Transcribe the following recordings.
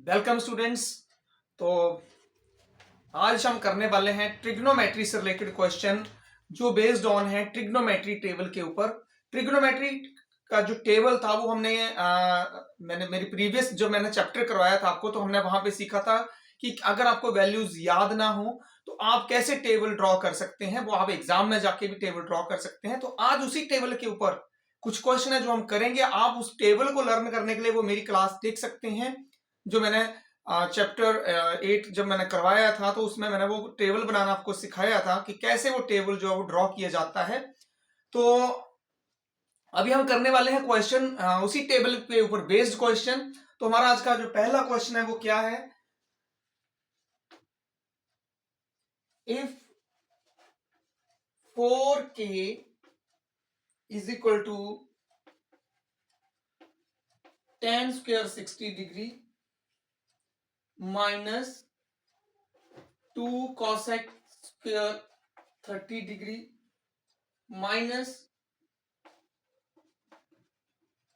Welcome students. तो आज हम करने वाले हैं ट्रिग्नोमेट्री से रिलेटेड क्वेश्चन जो बेस्ड ऑन है ट्रिग्नोमेट्री टेबल के ऊपर। ट्रिग्नोमेट्री का जो टेबल था वो मैंने मेरी प्रीवियस जो मैंने चैप्टर करवाया था आपको, तो हमने वहां पे सीखा था कि अगर आपको वैल्यूज याद ना हो तो आप कैसे टेबल ड्रॉ कर सकते हैं। वो आप एग्जाम में जाके भी टेबल ड्रॉ कर सकते हैं। तो आज उसी टेबल के ऊपर कुछ क्वेश्चन है जो हम करेंगे। आप उस टेबल को लर्न करने के लिए वो मेरी क्लास देख सकते हैं जो मैंने चैप्टर 8 जब मैंने करवाया था, तो उसमें मैंने वो टेबल बनाना आपको सिखाया था कि कैसे वो टेबल जो है वो ड्रॉ किया जाता है। तो अभी हम करने वाले हैं क्वेश्चन उसी टेबल के ऊपर बेस्ड क्वेश्चन। तो हमारा आज का जो पहला क्वेश्चन है वो क्या है, if 4k is equal to tan square 60 degree minus 2 cosec square 30 degree minus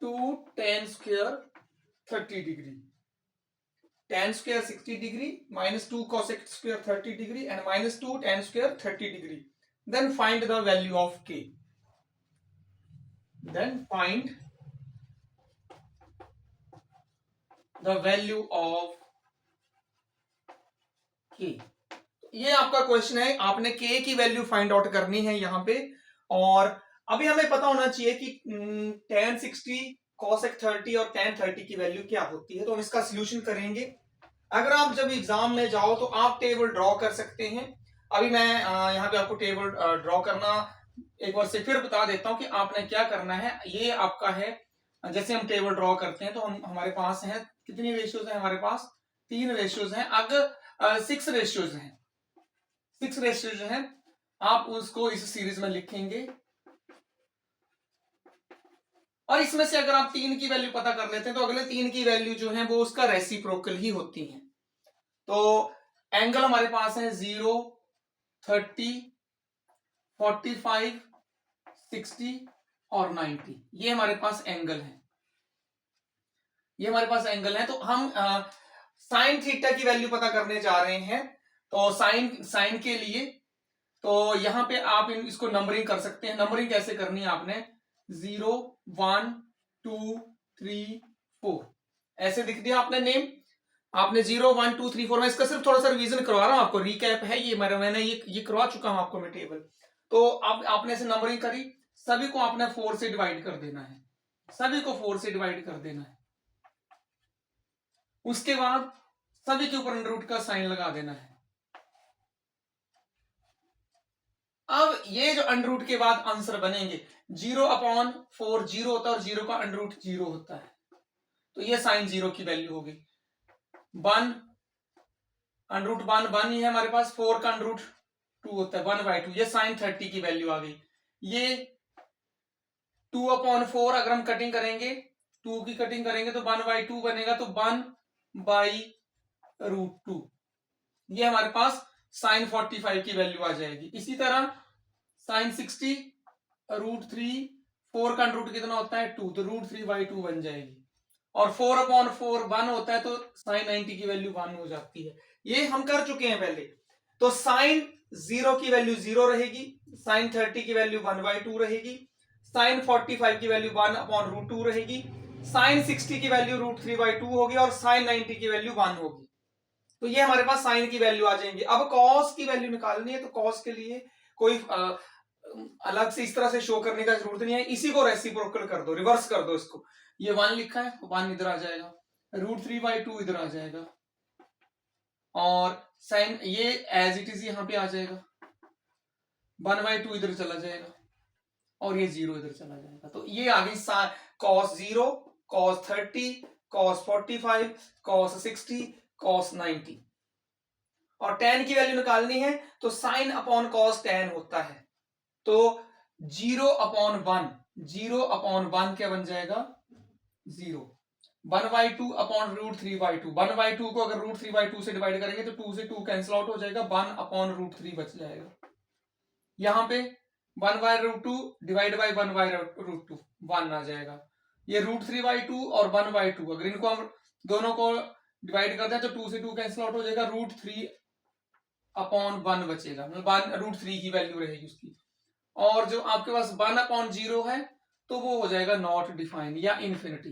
2 tan square 30 degree. tan square 60 degree minus 2 cosec square 30 degree and minus 2 tan square 30 degree. Then find the value of k। Then find the value of k। ये आपका question है, आपने k की value find out करनी है यहां पे। और अभी हमें पता होना चाहिए कि tan 60 cosec 30 और tan 30 की वैल्यू क्या होती है। तो हम इसका सोल्यूशन करेंगे। अगर आप जब एग्जाम में जाओ तो आप टेबल ड्रॉ कर सकते हैं। अभी मैं यहाँ पे आपको टेबल ड्रॉ करना एक बार से फिर बता देता हूं कि आपने क्या करना है। ये आपका है, जैसे हम टेबल ड्रॉ करते हैं तो हम हमारे पास है कितनी रेशियोज है, हमारे पास 3 रेशियोज हैं। अगर 6 रेशियोज हैं, 6 रेशियोज हैं, आप उसको इस सीरीज में लिखेंगे। और इसमें से अगर आप 3 की वैल्यू पता कर लेते हैं तो अगले 3 की वैल्यू जो है वो उसका रेसिप्रोकल ही होती है। तो एंगल हमारे पास है 0, 30, 45, 60 और 90। ये हमारे पास एंगल है, ये हमारे पास एंगल है। तो हम साइन थीटा की वैल्यू पता करने जा रहे हैं। तो साइन साइन के लिए तो यहां पे आप इसको नंबरिंग कर सकते हैं। नंबरिंग कैसे करनी है, आपने 0, 1, 2, 3, 4 ऐसे लिख दिया आपने नेम। आपने 0, 1, 2, 3, 4, मैं इसका सिर्फ थोड़ा सा रिवीजन करवा रहा हूं आपको, रिकैप है ये, मैंने ये करवा चुका हूं आपको मैं टेबल। तो अब आपने ऐसे नंबरिंग करी, सभी को आपने 4 से डिवाइड कर देना है, सभी को 4 से डिवाइड कर देना है। उसके बाद सभी के ऊपर अंडर रूट का साइन लगा देना है। अब ये जो अंडर रूट के बाद आंसर बनेंगे, 0/4 जीरो होता है और 0 का अंडर रूट 0 होता है। तो ये साइन 0 की वैल्यू होगी। 1 अंडर रूट 1 ही है हमारे पास, 4 का अंडर रूट 2 होता है 1/2। ये साइन 30 की वैल्यू आ गई। ये 2/4 अगर हम कटिंग करेंगे, 2 की कटिंग करेंगे तो 1/2 बनेगा, तो 1/√2। ये हमारे पास साइन 45 की वैल्यू आ जाएगी। इसी तरह साइन 60 √3, 4 का अंडर रूट कितना होता है 2, तो √3/2 बन जाएगी। और 4/4 1 होता है, तो साइन 90 की वैल्यू 1 हो जाती है। ये हम कर चुके हैं पहले। तो साइन 0 की वैल्यू 0 रहेगी, साइन 30 की वैल्यू 1/2 रहेगी, साइन 45 की वैल्यू 1/√2 रहेगी, साइन 60 की वैल्यू √3/2 होगी और साइन 90 की वैल्यू 1 होगी। तो ये हमारे पास साइन की वैल्यू आ जाएंगी। अब कॉस की वैल्यू निकालनी है, तो कॉस के लिए कोई अलग से इस तरह से शो करने का जरूरत नहीं है। इसी को रेसिप्रोकल कर दो, रिवर्स कर दो इसको। ये 1 लिखा है, 1 इधर आ जाएगा, √3/2 इधर आ जाएगा, और साइन ये एज इट इज यहां पे आ जाएगा, 1/2 इधर चला जाएगा और ये 0 इधर चला जाएगा। तो ये आ गई cos 0, cos 30, cos 45, cos 60, cos 90। और tan की वैल्यू निकालनी है तो साइन अपॉन cos tan होता है। तो 0/1, 0/1 क्या बन जाएगा 0, 1/2 अपॉन √3/2। 1/2 को अगर √3/2 से डिवाइड करेंगे तो 2 से 2 कैंसिल आउट हो जाएगा, 1/√3 बच जाएगा। यहां पे 1/√2 डिवाइड बाई 1/√2 1 आ जाएगा। ये √3/2 और 1/2 अगर इनको हम दोनों को डिवाइड करते हैं तो 2 से 2 कैंसिल आउट हो जाएगा, √3/1 बचेगा, मतलब √3 की वैल्यू रहेगी उसकी। और जो आपके पास 1/0 है तो वो हो जाएगा नॉट डिफाइंड या इन्फिनिटी।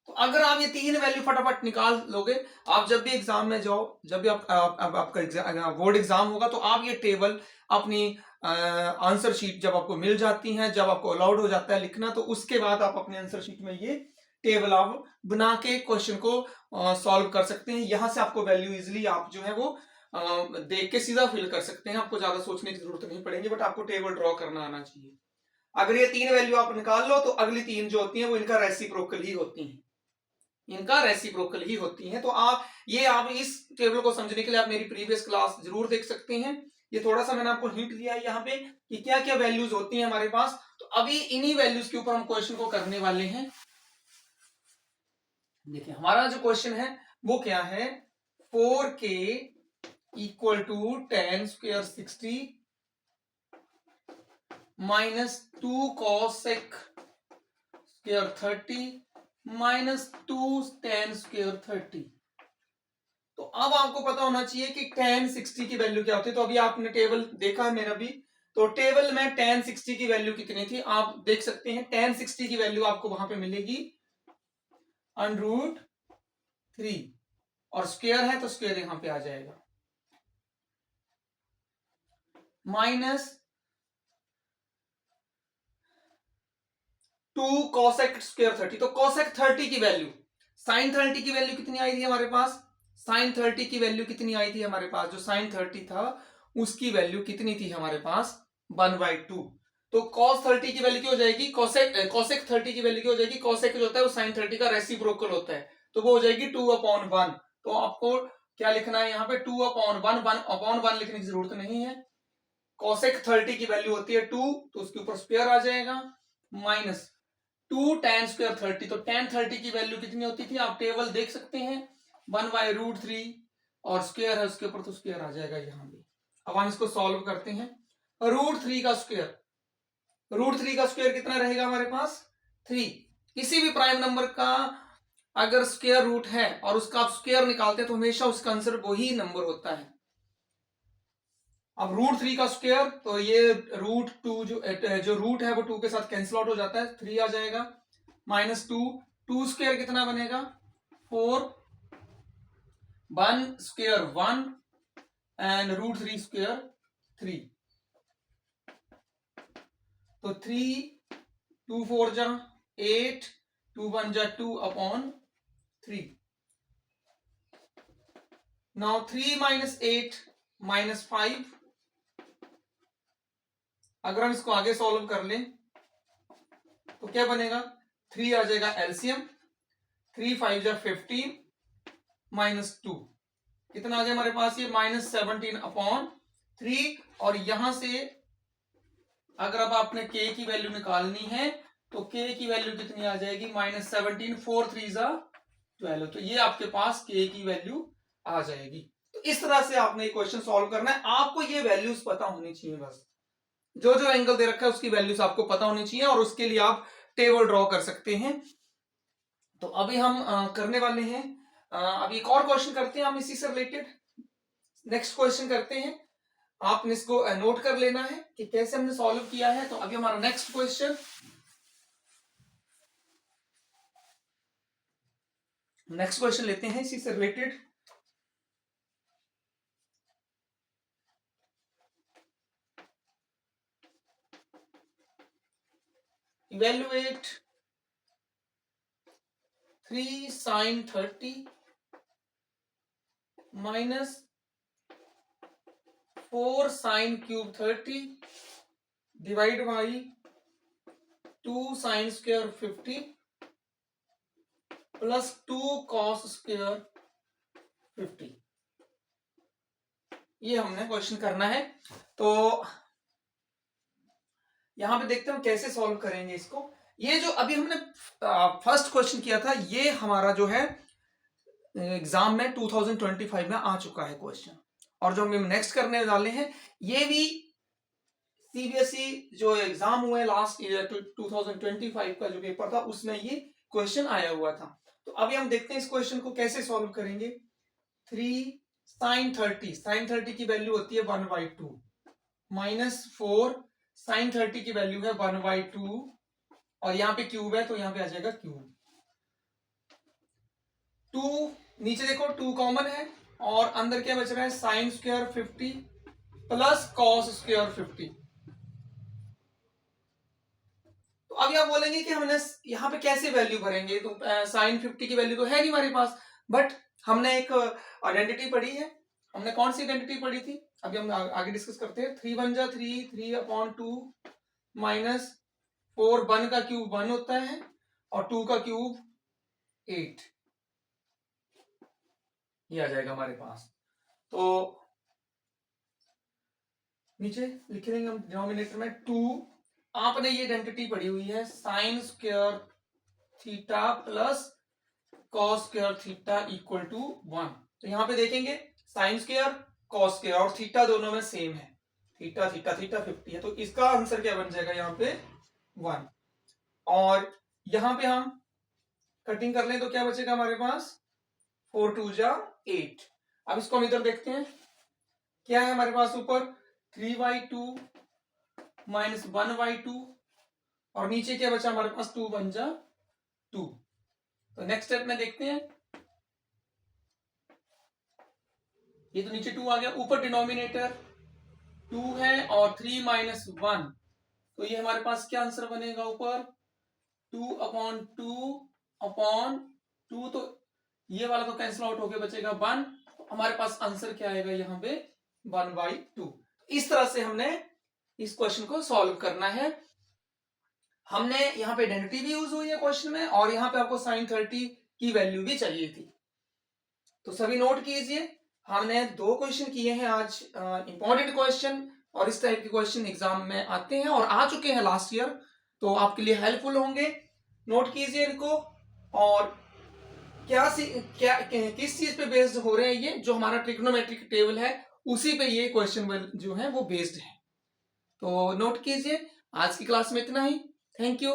तो अगर आप ये तीन वैल्यू फटाफट निकाल लोगे, आप जब भी एग्जाम में जाओ, जब भी आपका बोर्ड एग्जाम होगा, तो आप ये टेबल अपनी आंसर शीट जब आपको मिल जाती है, जब आपको अलाउड हो जाता है लिखना, तो उसके बाद आप अपने आंसर शीट में ये टेबल आप बना के क्वेश्चन को सॉल्व कर सकते हैं। यहां से आपको वैल्यू इजिली आप जो है वो देख के सीधा फिल कर सकते हैं, आपको ज्यादा सोचने की जरूरत नहीं पड़ेगी, बट आपको टेबल ड्रॉ करना आना चाहिए। अगर ये तीन वैल्यू आप निकाल लो तो अगली तीन जो होती हैं वो इनका रेसिप्रोकल ही होती हैं, इनका रेसिप्रोकल ही होती हैं। तो आप इस टेबल को समझने के लिए आप मेरी प्रीवियस क्लास जरूर देख सकते हैं। ये थोड़ा सा मैंने आपको हिंट दिया है यहाँ पे कि क्या क्या वैल्यूज होती हैं हमारे पास। तो अभी इन्हीं वैल्यूज के ऊपर हम क्वेश्चन को करने वाले हैं। देखिए हमारा जो क्वेश्चन है वो क्या है, 4k = tan square 60 -2 cosec square 30 -2 tan square 30। तो अब आपको पता होना चाहिए कि tan 60 की वैल्यू क्या होती है। तो अभी आपने टेबल देखा है मेरा भी, तो टेबल में tan 60 की वैल्यू कितनी थी आप देख सकते हैं। tan 60 की वैल्यू आपको वहां पे मिलेगी √3, और स्क्वायर है तो स्क्वायर यहां पे आ जाएगा, -2 cosec square 30। तो cosec 30 की वैल्यू, sin 30 की वैल्यू कितनी आई थी हमारे पास, sin 30 की वैल्यू कितनी आई थी हमारे पास, जो sin 30 था उसकी वैल्यू कितनी थी हमारे पास 1/2। तो cos 30 की वैल्यू क्या हो जाएगी, cosec 30 की वैल्यू क्या हो जाएगी, cosec जो होता है वो sin 30 का रेसिप्रोकल होता है, तो वो हो जाएगी 2/1। तो आपको क्या लिखना है यहाँ पे 2/1, 1/1 लिखने की जरूरत नहीं है। cosec 30 की वैल्यू होती है 2, तो उसके ऊपर स्क्वायर आ जाएगा, -2 tan square 30। तो tan 30 की वैल्यू कितनी होती थी आप टेबल देख सकते हैं, 1/√3, और स्क्वायर है उसके ऊपर तो स्क्वायर आ जाएगा यहाँ पे। अब हम इसको सॉल्व करते हैं। √3 का स्क्वायर, √3 का स्क्वायर कितना रहेगा हमारे पास 3। किसी भी प्राइम नंबर का अगर स्क्वायर रूट है और उसका आप स्क्वायर निकालते हैं तो हमेशा उसका आंसर वही नंबर होता है। अब √3 का स्क्वायर, तो ये √2 जो रूट है वो 2 के साथ कैंसिल आउट हो जाता है, 3 आ जाएगा, -2, 2 स्क्वायर कितना बनेगा 4, 1 स्क्वायर 1, एंड √3 स्क्वायर 3। तो 3, 2 4 जा 8, 2 1 जा 2/3। नाउ 3 - 8 -5। अगर हम इसको आगे सॉल्व कर लें तो क्या बनेगा, 3 आ जाएगा एलसीएम, 3 5 जा 15 -2 कितना आ गया हमारे पास ये -17/3। और यहां से अगर अब आपने k की वैल्यू निकालनी है तो k की वैल्यू कितनी आ जाएगी -17, 4 3 जा 12। तो ये आपके पास k की वैल्यू आ जाएगी। तो इस तरह से आपने क्वेश्चन सॉल्व करना है। आपको ये वैल्यूज पता होनी चाहिए, बस जो जो एंगल दे रखा है उसकी वैल्यूज आपको पता होनी चाहिए, और उसके लिए आप टेबल ड्रॉ कर सकते हैं। तो अभी हम करने वाले हैं, अभी एक और क्वेश्चन करते हैं हम इसी से रिलेटेड। नेक्स्ट क्वेश्चन करते हैं, आपने इसको नोट कर लेना है कि कैसे हमने सॉल्व किया है। तो अभी हमारा नेक्स्ट क्वेश्चन, लेते हैं इसी से related. Evaluate 3 sin 30 -4 sin cube 30 divide by 2 sin square 50 plus 2 cos square 50। ये हमने क्वेश्चन करना है। तो यहां पे देखते हैं हम कैसे सॉल्व करेंगे इसको। ये जो अभी हमने फर्स्ट क्वेश्चन किया था, ये हमारा जो है एग्जाम में 2025 में आ चुका है क्वेश्चन, और जो हम नेक्स्ट करने वाले हैं ये भी सीबीएसई जो एग्जाम हुआ है लास्ट ईयर 2025 का जो पेपर था उसमें ये क्वेश्चन आया हुआ था। तो अभी हम देखते हैं इस क्वेश्चन को कैसे सॉल्व करेंगे। 3 sin 30 की वैल्यू होती है 1/2 माइनस 4 sin 30 की वैल्यू है 1/2 और यहाँ पे क्यूब है तो यहाँ पे आ जाएगा क्यूब। 2 नीचे देखो 2 कॉमन है और अंदर क्या बच रहा है sine square 50 plus cos square 50। तो अब आप बोलेंगे कि हमने यहाँ पे कैसे वैल्यू भरेंगे, तो साइन 50 की वैल्यू तो है नहीं हमारे पास, बट हमने एक आइडेंटिटी पढ़ी है। हमने कौन सी आइडेंटिटी पढ़ी थी, अभी हम आगे डिस्कस करते हैं। 3 1 जा 3, 3/2 माइनस 4 1 का क्यूब 1 होता है और 2 का क्यूब 8, ये आ जाएगा हमारे पास। तो नीचे लिख देंगे हम डिनोमिनेटर में 2, आपने ये आइडेंटिटी पढ़ी हुई है sine square theta plus cos square theta equal to 1। तो यहां पे देखेंगे साइन स्क्वायर कॉस स्क्वायर और थीटा दोनों में सेम है, थीटा थीटा थीटा 50 है, तो इसका आंसर क्या बन जाएगा यहाँ पे 1। और यहां पे हम कटिंग कर लें तो क्या बचेगा हमारे पास 4 2 जा 8। अब इसको हम इधर देखते हैं क्या है हमारे पास ऊपर 3/2 माइनस 1/2 और नीचे क्या बचा हमारे पास 2 1 जा 2। तो नेक्स्ट स्टेप में देखते हैं, ये तो नीचे 2 आ गया, ऊपर डिनोमिनेटर 2 है और 3 माइनस 1, तो ये हमारे पास क्या आंसर बनेगा ऊपर 2/2 तो ये वाला तो कैंसिल आउट होके बचेगा 1, तो हमारे पास आंसर क्या आएगा यहाँ पे 1/2। इस तरह से हमने इस क्वेश्चन को सॉल्व करना है। हमने यहाँ पे आइडेंटिटी भी यूज हुई है क्वेश्चन में और यहाँ पे आपको sin 30 की वैल्यू भी चाहिए थी। तो सभी नोट कीजिए, हमने 2 क्वेश्चन किए हैं आज, इंपॉर्टेंट क्वेश्चन, और इस टाइप के क्वेश्चन एग्जाम में आते हैं और आ चुके हैं लास्ट ईयर, तो आपके लिए हेल्पफुल होंगे। नोट कीजिए इनको, और किस चीज पे बेस्ड हो रहे हैं, ये जो हमारा ट्रिग्नोमेट्रिक टेबल है उसी पे ये क्वेश्चन जो है वो बेस्ड है। तो नोट कीजिए, आज की क्लास में इतना ही। Thank you.